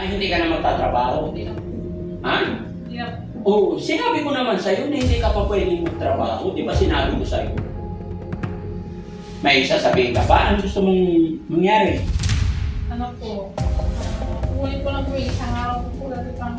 Ay, hindi ka na magtatrabaho. Hindi na po. Ha? Hindi na po. Oo, sinabi ko naman sa'yo na hindi ka pa pwedeng magtrabaho. Di ba sinabi ko sa'yo? May sasabihin ka pa? Ano gusto mong mangyari? Ano po? Kukunin ko lang po isang araw po po dati pang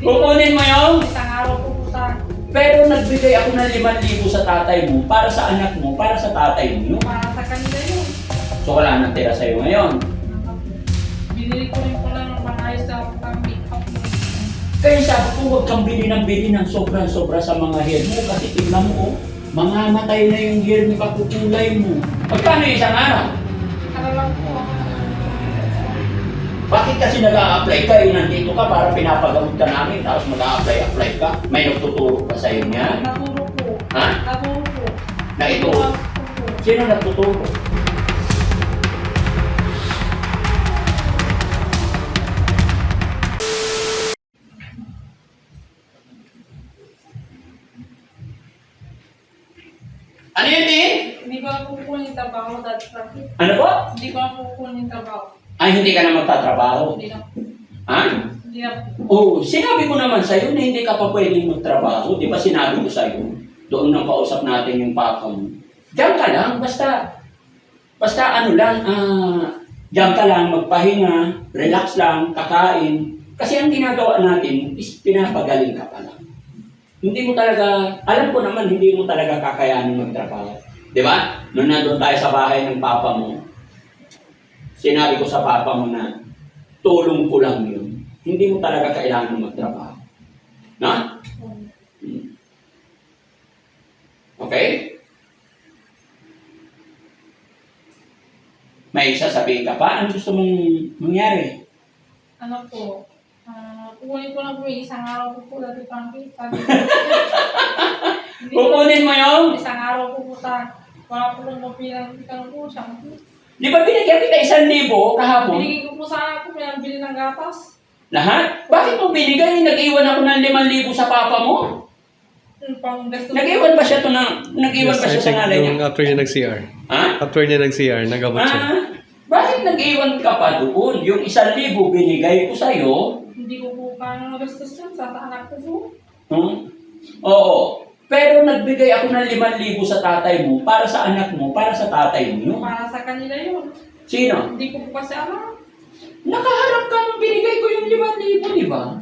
Kukunin mo yung... Isang araw po po sa Pero nagbigay ako ng 5,000 sa tatay mo, para sa anak mo, para sa tatay mo. para sa kanila yun. So wala nang tira sa'yo ngayon. Ano po? Binili ko rin po lang ng mga ayos na pang make-up mo. Kaya sabi ko, huwag kang bili ng sobra-sobra sa mga hair mo kasi tingnan mo, mangamatay na yung hair mo, kakukulay mo. Magkano isang araw? Ano lang po ako. Bakit kasi nag-a-apply ka? Nandito ka para pinapagamot ka namin, tapos mag-a-apply ka? May nagtuturo pa sa'yo niya? Naturo po. Ha? Naturo po. Na ito? Naturo po. Sino nagtuturo? Ano yun, Tin? Hindi ko na po kukunin yung trabaho dati traffic. Ano po? Hindi ko na po kukunin yung trabaho. Ay, hindi ka na magtatrabaho. Hindi na po. Ha? Hindi na po. Oo, sinabi ko naman sa'yo na hindi ka pa pwedeng magtrabaho. Di ba sinabi ko sa'yo? Doon nang kausap natin yung papa mo. Diyan ka lang, basta ano lang, diyan ka lang, magpahinga, relax lang, kakain. Kasi ang ginagawa natin is pinapagaling ka pa lang. Hindi mo talaga, alam ko naman, hindi mo talaga kakayanin magtrabaho. Di ba? Noon nandun tayo sa bahay ng papa mo, sinabi ko sa papa mo na, tulong ko lang yun. Hindi mo talaga kailangan magtrabaho. Na? Okay? May sasabihin ka pa? Ano gusto mong mangyari? Ano po? Kukunin ko lang po yung isang araw po po dati pang Kukunin mo yung... Isang araw po po sa wala po kong mapilang po siya po. Di ba binigyan kita 1,000 kahapon? Binigay ko po sana po pinabili ng gatas. Lahat? Bakit mo binigay? Nag-iwan ako ng 5,000 sa papa mo? Yung pang gasto. Nag-iwan ba siya nag-iwan ba siya sa nanay niya? Yung after niya nag-CR. Ha? After niya nag-CR, nagamot siya. Bakit nag-iwan ka pa doon? Yung 1,000 binigay ko sa'yo. Hindi ko po paano nagastos yun sa anak ko po. Oo. Pero nagbigay ako ng 5,000 sa tatay mo, para sa anak mo, para sa tatay mo. Para sa kanila yun. Sino? Hindi ko po kasi alam. Nakaharap ka nung binigay ko yung 5,000, di ba?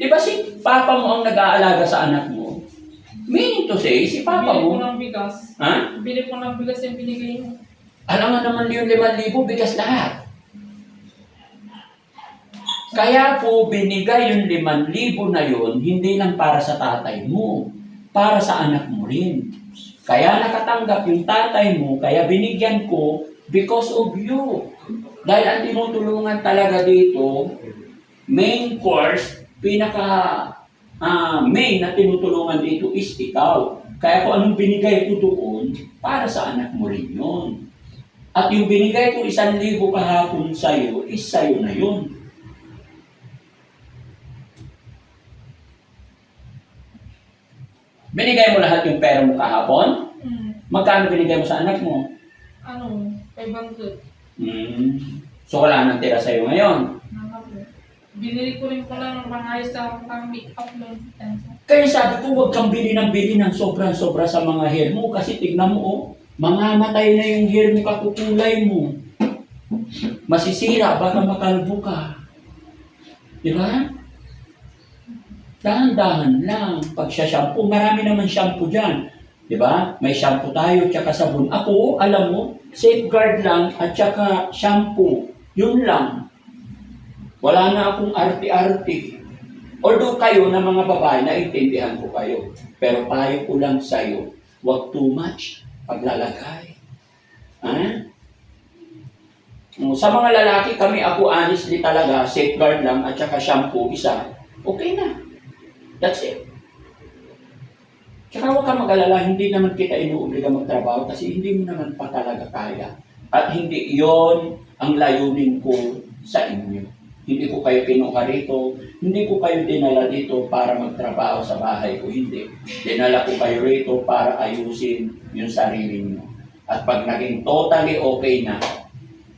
Di ba si papa mo ang nag-aalaga sa anak mo? Meaning to say, si papa Bili ko mo... ng bigas. Ha? Bili ko ng bigas yung binigay mo. Alam nga naman yung 5,000, bigas lahat. Kaya po binigay yung 5,000 na yun, hindi lang para sa tatay mo, para sa anak mo rin. Kaya nakatanggap yung tatay mo, kaya binigyan ko because of you. Dahil ang tinutulungan talaga dito, main course, main na tinutulungan dito is ikaw. Kaya kung anong binigay ko doon, para sa anak mo rin yun. At yung binigay ko 1,000 kahapon sa'yo, is sa'yo na yun. Binigay mo lahat yung pera mo kahapon? Magkano binigay mo sa anak mo? Ano? 500. So wala nang tira sa'yo ngayon. Ano po? Binili ko rin po lang ng mga ayos na pang make-up mo. Kaya sabi ko, huwag kang bili ng sobra-sobra sa mga hair mo kasi tignan mo, mangamatay na yung hair mo, kakukulay mo. Masisira, baka makalbo ka. Di ba? Dahan-dahan lang. Pag siya shampoo, marami naman shampoo dyan. Di ba? May shampoo tayo, tsaka sabon. Ako, alam mo, safeguard lang at tsaka shampoo. Yun lang. Wala na akong arte-arte. Although kayo na mga babae, naintindihan ko kayo. Pero payo ko lang sa'yo, huwag too much paglalagay. Ha? Sa mga lalaki, ako honestly talaga, safeguard lang at saka shampoo, isa. Okay na. That's it. Tsaka huwag ka mag-alala, hindi naman kita inuobliga magtrabaho kasi hindi mo naman pa talaga kaya. At hindi yon ang layunin ko sa inyo. Hindi ko kayo kinuha rito, hindi ko kayo dinala dito para magtrabaho sa bahay ko, hindi. Dinala ko kayo rito para ayusin yung sarili nyo. At pag naging totally okay na,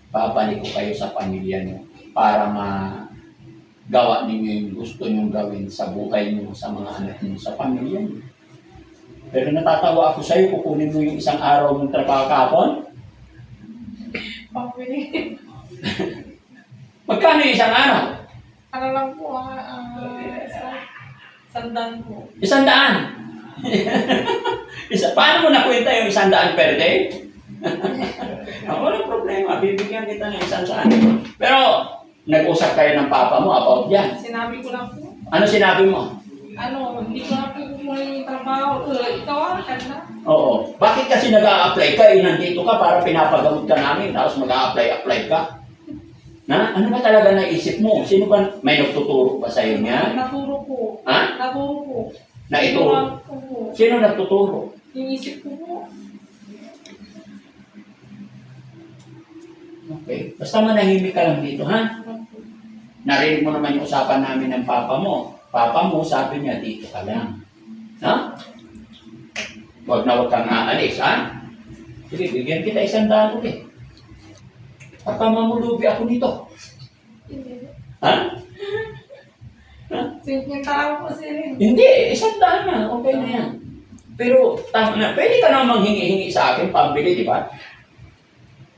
babalik ko kayo sa pamilya niyo para magawa ninyo yung gusto niyong gawin sa buhay niyo, sa mga anak niyo, sa pamilya niyo. Pero natatawa ako sa'yo, kukunin mo yung isang araw ng trabaho kahapon. Pambili. Magkano yung isang araw? Ano lang po, sandan po. 100. Paano mo nakwenta yung 100 per day? Walang problema, bibigyan kita ng 100. Pero, nag-usap kayo ng papa mo about yan. Sinabi ko lang po. Ano sinabi mo? Hindi ko na po kumuha yung trabaho. Ikaw na. Oo. Bakit kasi nag-a-apply ka? Nandito ka para pinapagamot ka namin, tapos mag-a-apply ka. Na? Ano ba talaga naisip mo? Sino ba may nagtuturo pa sa'yo niya? Naturo po. Ha? Naturo po. Na ituro? Po. Sino nagtuturo? Inisip ko po. Okay. Basta manahimik ka lang dito, ha? Narinig mo naman yung usapan namin ng papa mo. Papa mo, sabi niya, dito ka lang. Ha? Huwag na huwag kang aalis, ha? Sige, bigyan kita 100 ulit. Papa, mamulubi ako nito. Ha? Simpleng tao po sila. Hindi, 100 na. Okay na yan. Pero, tama na. Pwede ka naman hingi-hingi sa akin, pambili, di ba?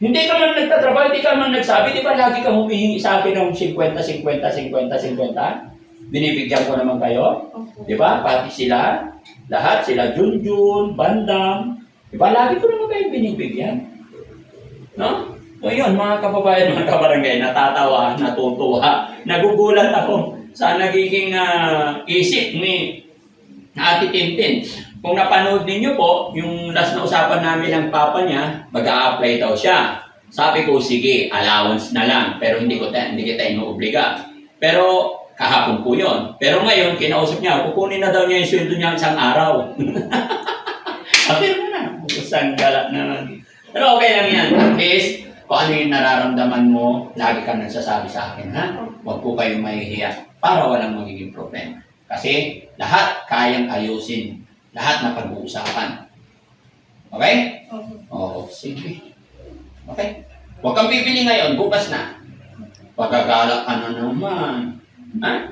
Hindi ka man nagtatrabaho, hindi ka man nagsabi, di ba lagi kang humihingi sa akin ng 50, 50, 50, 50? Binibigyan ko naman kayo. Di ba? Pati sila, lahat, sila Junjun, Bandam. Di ba? Lagi ko naman kayo binibigyan. No? So yun, mga kababayan, mga kabarangay, natatawa, natutuwa. Nagugulat ako sa nagiging isip ni Ate Tintin. Kung napanood ninyo po, yung last na usapan namin ng papa niya, mag-a-apply daw siya. Sabi ko, sige, allowance na lang, pero hindi kita inuobliga. Pero kahapon po yun. Pero ngayon, kinausap niya, kukunin na daw niya yung sweldo niya isang araw. Sabi mo na, isang galak naman. Pero okay lang yan. At least, kung ano yung nararamdaman mo, lagi kang nagsasabi sa akin, ha? Huwag po kayong mahihiya para walang magiging problema. Kasi lahat kayang ayusin. Lahat na pag-uusapan. Okay? Oo, sige. Okay? Huwag kang bibili ngayon, bukas na. Pagkagala ka na naman. Ha?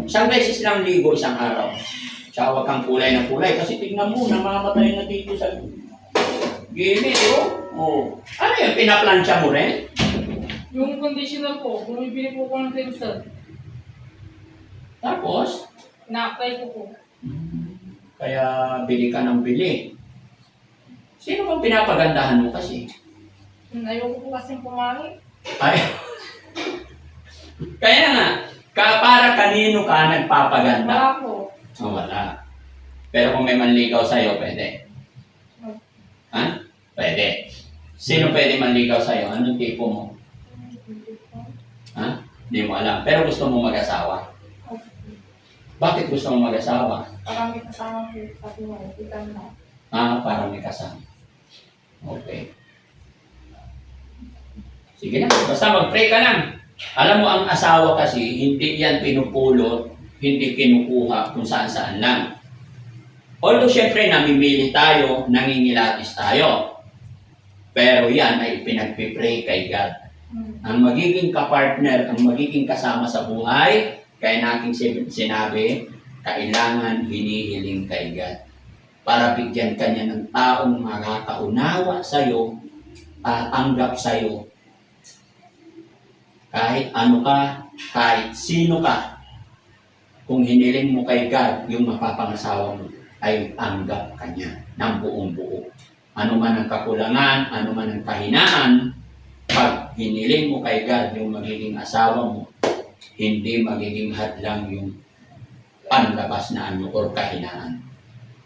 Isang beses lang ligo isang araw. Tsaka huwag kang kulay na kulay kasi tignan mo, namamatay na dito sa gilid, oh. Ano yun, pinaplansya mo rin? Yung conditioner po, bumibili po ko ng pencil. Tapos, Na-apply ko po. kaya bili ka ng bili. Sino bang pinapagandahan mo kasi? Ayoko po kasing pumangit. Ay. Kaya nga, para kanino ka nagpapaganda? Wala po. Oh, wala. Pero kung may manligaw sa'yo, pwede. Ha? Pwede. Sino pwede manligaw sa'yo? Anong tipo mo? Ha? Hindi mo alam. Pero gusto mo mag-asawa. Bakit gusto mo mag-asawa? Parang may kasama po. Sabi mo, kita na. Para may kasama. Okay. Sige na. Basta mag-pray ka lang. Alam mo, ang asawa kasi, hindi yan pinupulot, hindi kinukuha kung saan-saan lang. Although, syempre, namimili tayo, nangingilatis tayo. Pero yan ay pinagpipray kay God. Ang magiging kapartner, ang magiging kasama sa buhay, kaya nating sinabi, kailangan hinihiling kay God. Para bigyan ka niya ng taong makakaunawa sa'yo, tatanggap sa'yo. Kahit ano ka, kahit sino ka, kung hiniling mo kay God, yung mapapangasawa mo, ay tanggap ka niya ng buong buo. Ano man ang kakulangan, ano man ang kahinaan, pag hiniling mo kay God yung magiging asawa mo, hindi magiging hadlang yung panlabas na ano or kahinaan.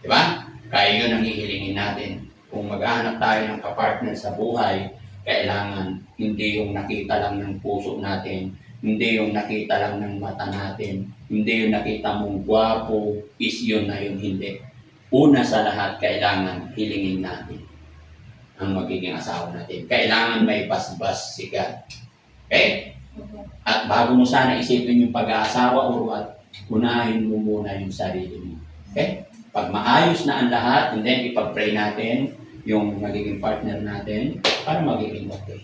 Diba? Kaya yun ang hihilingin natin. Kung maghahanap tayo ng kapartner sa buhay, kailangan hindi yung nakita lang ng puso natin, hindi yung nakita lang ng mata natin, hindi yung nakita mong gwapo, is yun na yun, hindi. Una sa lahat, kailangan hilingin natin ang magiging asawa natin. Kailangan may basbas si God. Okay? At bago mo sana isipin yung pag-aasawa o what, unahin mo muna yung sarili mo. Okay? Pag maayos na ang lahat, and then ipag-pray natin yung magiging partner natin para magiging okay.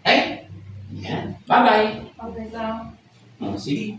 Eh? Yan. Bye-bye. Okay, so, Oh, sige.